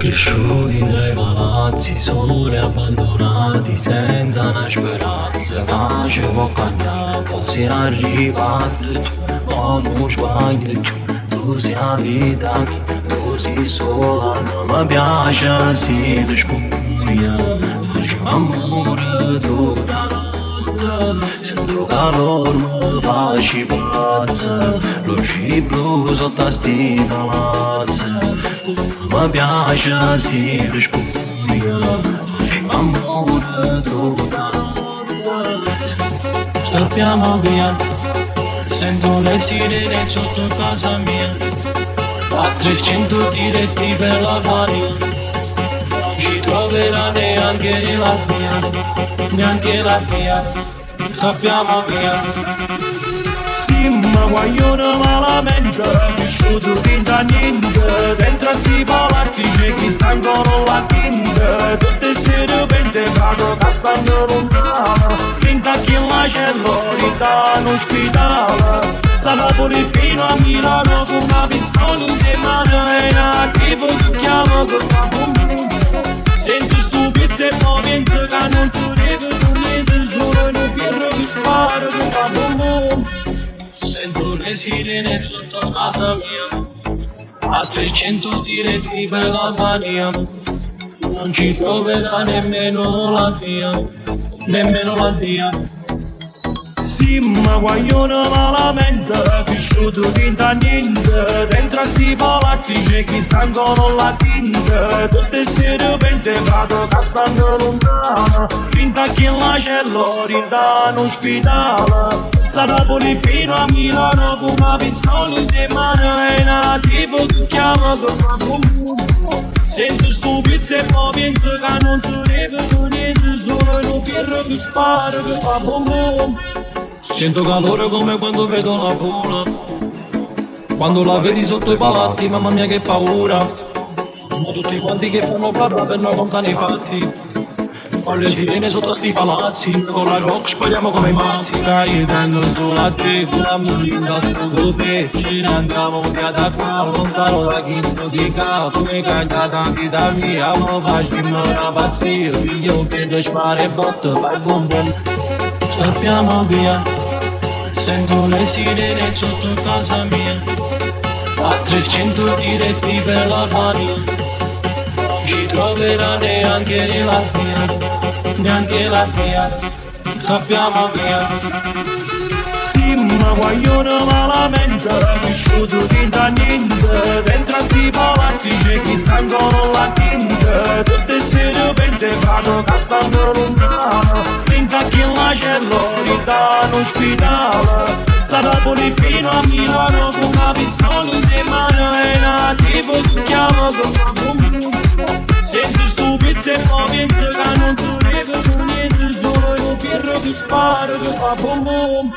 Cresciuti tra i palazzi, soli abbandonati, senza una speranza. Facevo cantare, poi si è arrivato tu, ma non sbaglio più. Tu sei la vita mia, tu sei sola, non mi piace, si ti spugna. Facciamo amore tutta notte, sento calore, mi faccio pazza. Luci blu sotto sti palazzi. Mi piace si ti spugna, facciamo amore tutta notte. Scappiamo via, sento le sirene sotto casa mia. A 300 diretti per l'Albania, non ci troverà neanche la via, neanche la via. Scappiamo via. Ma guaglione malamente, cresciuto da niente. Dentro a sti palazzi c'è chi sta ancora la tinta. Tutte sere pensato che stanno lontano, finta che l'acello sta in ospedale. Da Napoli fino a Milano con una pistola in mano e una tipo che chiama con una bomba. Sento stupizzo e poi penso che non ti rivedo niente, solo in un fierro che spara con una bomba. Sento le sirene sotto casa mia, a 300 diretti per l'Albania. Non ci troverà nemmeno la via, nemmeno la via. Sì, ma guaglione malamente, cresciuto da niente. Dentro a sti palazzi c'è chi sta ancora la tinta. Tutte sere pensato che stanno lontano, finta che l'acello sta in ospedale. Da Napoli fino a Milano con una pistola in mano e una tipo che chiama con una bomba. Sento stupizzo e poi penso che non ti rivedo niente, solo in un fierro che spara che fa bomba. Sento calore come quando vedo la pula, quando la vedi sotto i palazzi, mamma mia che paura. Ma tutti quanti che fanno parla per non contare i fatti. Con le sirene sotto sti palazzi, con la rock spariamo come i mazzi. Cagliando solo a te, con la mulinda sto pesce. Andiamo via da qua, lontano da chi non ti capo. Come cagliata vita mia, ma facciamo una pazzia. Figlio che ti spara e botte, fai bom bom. Scappiamo via, sento le sirene sotto casa mia. A 300 diretti per l'Albania, non ci troverà neanche la via, neanche la via. Scappiamo via. Sì, ma guaglione malamente, cresciuto da niente. Dentro a sti palazzi c'è chi sta ancora la tinta. Tutte sere pensato che stanno lontano, finta che l'acello sta in ospedale. Da Napoli fino a Milano con una pistola in mano e una tipo che chiama con una bomba. Sento stupizzo e poi penso che non ti rivedo niente, solo in un fierro che spara che fa bom bom.